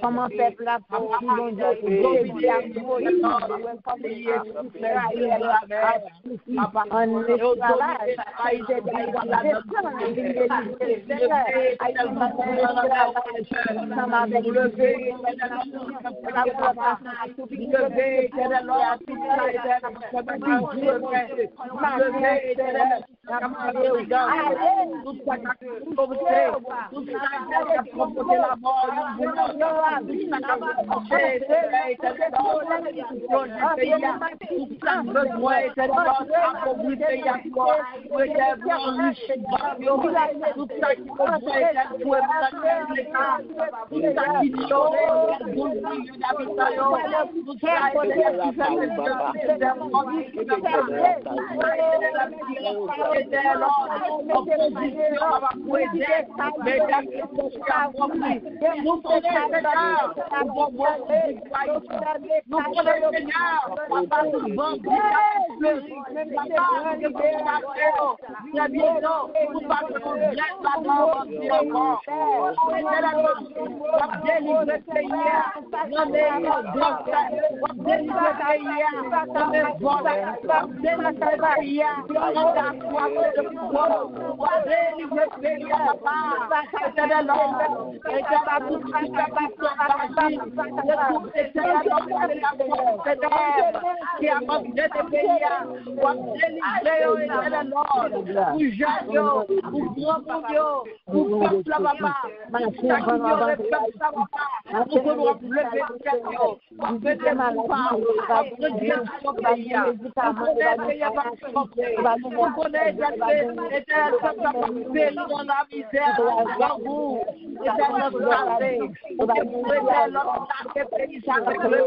Comment faire la pour bon Dieu, pour Jacques, pour grand monde, pour peuple papa. Chaque jour, le peuple papa. Pour que nous lever Seigneur. Pour que nous parlons. Pour que Dieu soit pays. Pour connaître qu'il n'y a pas de santé. Pour connaître l'éternel peuple pays dans la misère, dans vous. L'éternel santé. Pour que vous mettez notre santé pays avec le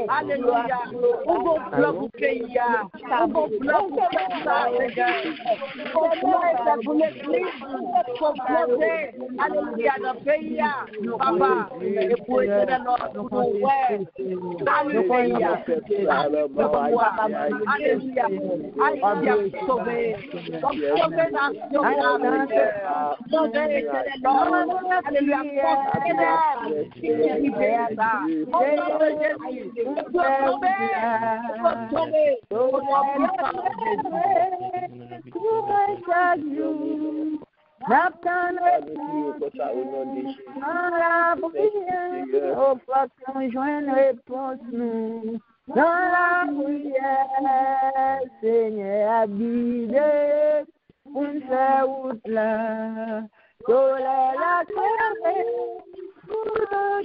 Alléluia. On va bloquer au pays. On va bloquer ça, Seigneur. On va bloquer pour bloquer. Alléluia, dans le pays. Papa, et pour aider notre frère. Alléluia. Alléluia. Alléluia. Sauver. Sauver nation. Sauver Alléluia. Dans la prière, Seigneur, habillé, pour nous faire route là, soleil la terre, pour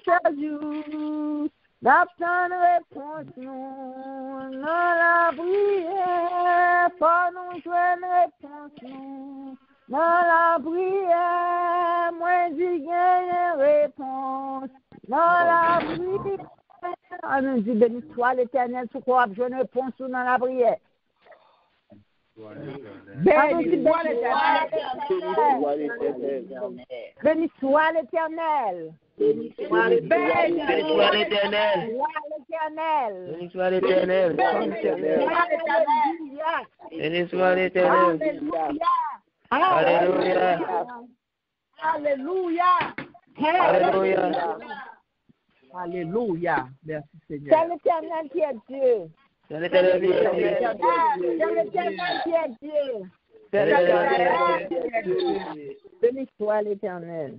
chaque jour, d'attendre réponse nous, dans la prière, pour nous joindre réponse nous, dans la prière, moi j'y gagne réponse, dans la prière. On nous dit, béni soit l'Éternel, sous quoi je ne réponse dans la prière. Béni soit l'Éternel. Béni soit l'Éternel. Béni soit l'Éternel. Béni soit l'Éternel. Béni soit l'Éternel. Alléluia. Alléluia. Alléluia. Alléluia. Merci Seigneur. C'est l'Éternel qui est Dieu. C'est l'Éternel qui est Dieu. C'est l'Éternel qui est Dieu. C'est l'Éternel qui est Dieu. Béni soit l'Éternel.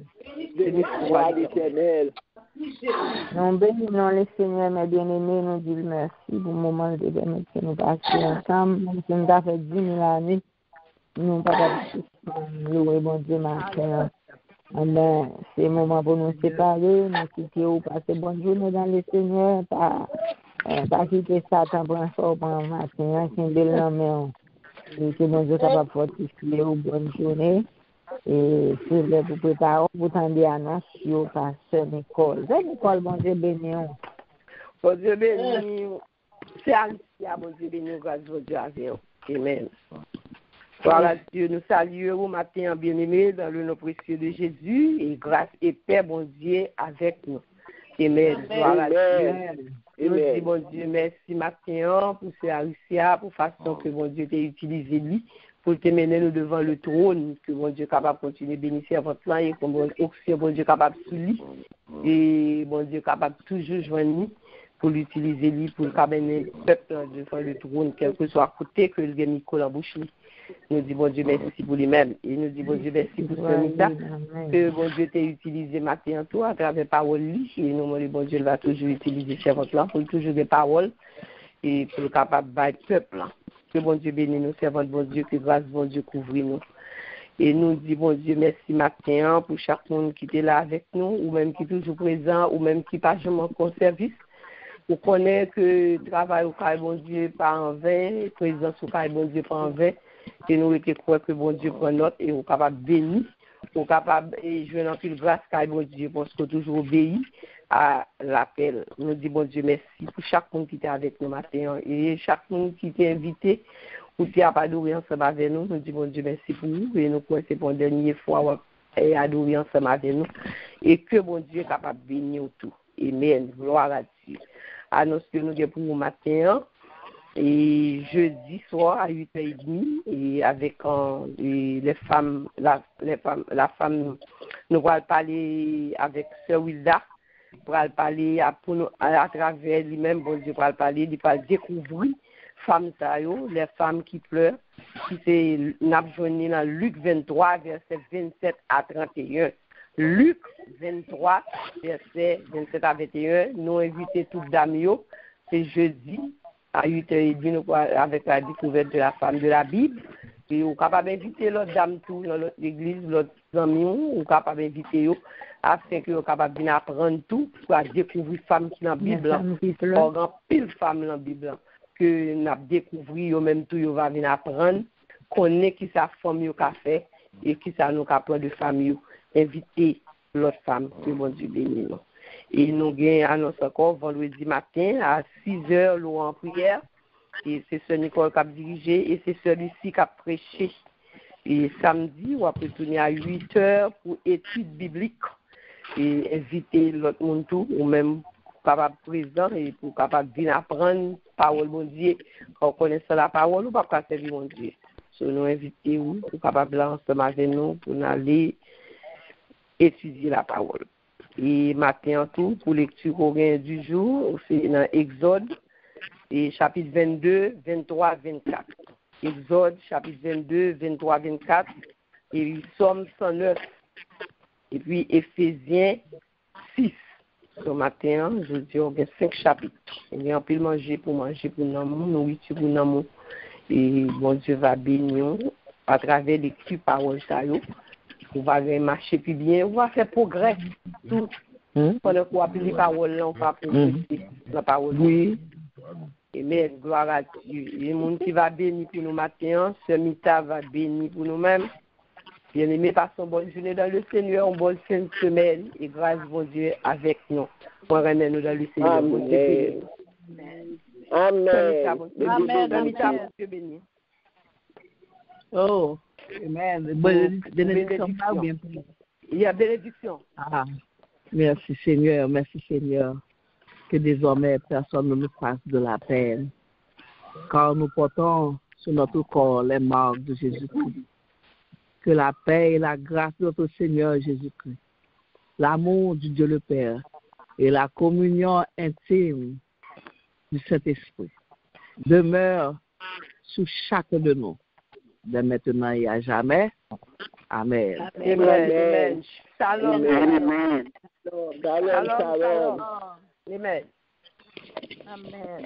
Béni soit l'Éternel. Nous bénissons le Seigneur, mes bien-aimés, nous disons merci pour le moment de bénédiction que nous passons ensemble. Nous avons fait 10 000 années. Nous n'avons pas loué bon Dieu matin. Ben, c'est le moment pour nous séparer, nous quitter ou passer bonne journée dans le Seigneur, pas quitter Satan pour un soir pendant le matin, c'est une belle main, et que bon Dieu capable de fortifier ou bonne journée, et c'est là pour préparer, pour tendre annonce sur pasteur Nicole. Nicole, bon Dieu béni. Bon Dieu béni, c'est Alicia, bon Dieu béni, grâce à Dieu avec vous. Amen. Gloire à Dieu, nous saluons au matin bien-aimés dans le nom précieux de Jésus et grâce et paix, bon Dieu, avec nous. Amen. Gloire à Dieu. Nous disons, bon Dieu, merci matin pour ce Aricia, pour façon que bon Dieu t'a utilisé lui, pour te mener nous devant le trône, que bon Dieu est capable de continuer à bénir votre plan et que bon Dieu est capable de souligner et bon Dieu est capable toujours joindre nous pour l'utiliser lui, pour mener le peuple devant le trône, quel que soit à côté que le gars Nicole en bouche. Nous disons, bon Dieu, merci pour lui-même. Et nous disons, bon Dieu, merci pour ça. Que bon Dieu t'a utilisé matin en toi à travers parole lui. Et nous, bon Dieu, va toujours utiliser ces votes-là pour toujours des paroles et pour le capable de battre le peuple. Que bon Dieu bénisse nous, servants de bon Dieu, que grâce bon Dieu couvre nous. Et nous disons, bon Dieu, merci matin pour chaque monde qui était là avec nous, ou même qui est toujours présent, ou même qui n'est pas jamais en service. Vous connaissez que le travail au Caille bon Dieu pas en vain, présence au Caille bon Dieu pas en vain. Et nous étions croire que bon Dieu prend note et nous capable de bénir, nous capable de jouer dans une grâce car bon Dieu parce que toujours obéi à l'appel. Nous disons bon Dieu merci pour chaque monde qui était avec nous matin et chaque monde qui était invité ou qui a adoré ensemble avec nous. Nous disons bon Dieu merci pour nous et nous commençons pour une dernière fois et adorer ensemble avec nous et que bon Dieu est capable de bénir tout. Amen. Gloire à Dieu. annonce que nous avons pour le matin. Et jeudi soir à 8h30 et avec les femmes, la femme, nous allons parler avec Sœur Wilda, pour parler à travers lui-même, bon Dieu, pour parler, il va découvrir femmes les femmes qui pleurent, qui c'est n'a journée dans Luc 23 verset 27 à 31. Luc 23 verset 27 à 21, nous invitons toutes dames, c'est jeudi. À 8h30, avec la découverte de la femme de la Bible. Et on est capable d'inviter l'autre dame tout dans l'autre église, l'autre ami, on est capable d'inviter eux afin qu'ils soient capables de venir apprendre tout pour découvrir les femmes qui sont dans la Bible. On a pile femmes dans la Bible que nous avons découvert eux-mêmes tout, ils vont venir apprendre, connaître qui sa femme yo qu'a fait et qui ça nous apprend de famille. Inviter l'autre femme, que bon Dieu bénisse. Et nous avons annoncé encore vendredi matin à 6h, l'eau en prière. Et c'est Sœur Nicole qui a dirigé et c'est celui-ci qui a prêché. Et samedi, on va retourner à 8h pour études bibliques. Et inviter l'autre monde tout, ou même capable présent et pour capable venir apprendre la parole de Dieu. Quand on connaît la parole, on ne peut pas servir mon Dieu. So, nous invitons pour capable ensemble avec nous pour aller étudier la parole. Et matin tout, pour lecture du jour, c'est dans Exode, et chapitre 22, 23, 24. Exode, chapitre 22, 23, 24, et Somme 109. Et puis Éphésiens 6. Ce matin, je dis, on a 5 chapitres. Il y a un peu de manger pour nous, nourriture pour nous. Et bon Dieu va bénir à travers l'écriture parole ça. On va marcher plus bien, on va faire progrès. Tout. Pendant qu'on apprend les paroles, on va progresser la parole. Oui. Amen. Gloire à Dieu. Et le monde qui va bénir pour nous matin, ce mita va bénir pour nous-mêmes. Bien-aimés, passons bonne journée dans le Seigneur, une bonne fin de semaine. Et grâce bon Dieu avec nous. On remet nous dans le Seigneur. Amen. Amen. Amen. Amen. Oh. Amen. Bénédiction. Il y a bénédiction. Ah. Merci Seigneur, que désormais personne ne nous fasse de la peine, car nous portons sur notre corps les marques de Jésus-Christ. Que la paix et la grâce de notre Seigneur Jésus-Christ, l'amour du Dieu le Père et la communion intime du Saint-Esprit demeurent sur chacun de nous, de maintenant et à jamais. Amen. Amen. Shalom. Amen. Shalom. Amen. Amen.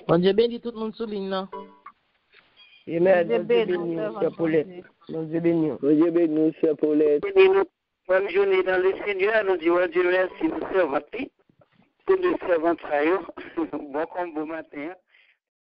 Bon Dieu bénit tout le monde sous ligne, non? Amen. Bon Dieu bénit, Sœur Paulette. Bon Dieu bénit. Bon Dieu bénit, Sœur Paulette. Bonne journée dans le Seigneur. Nous disons Dieu merci, nous servons. Tous les servants, bon matin.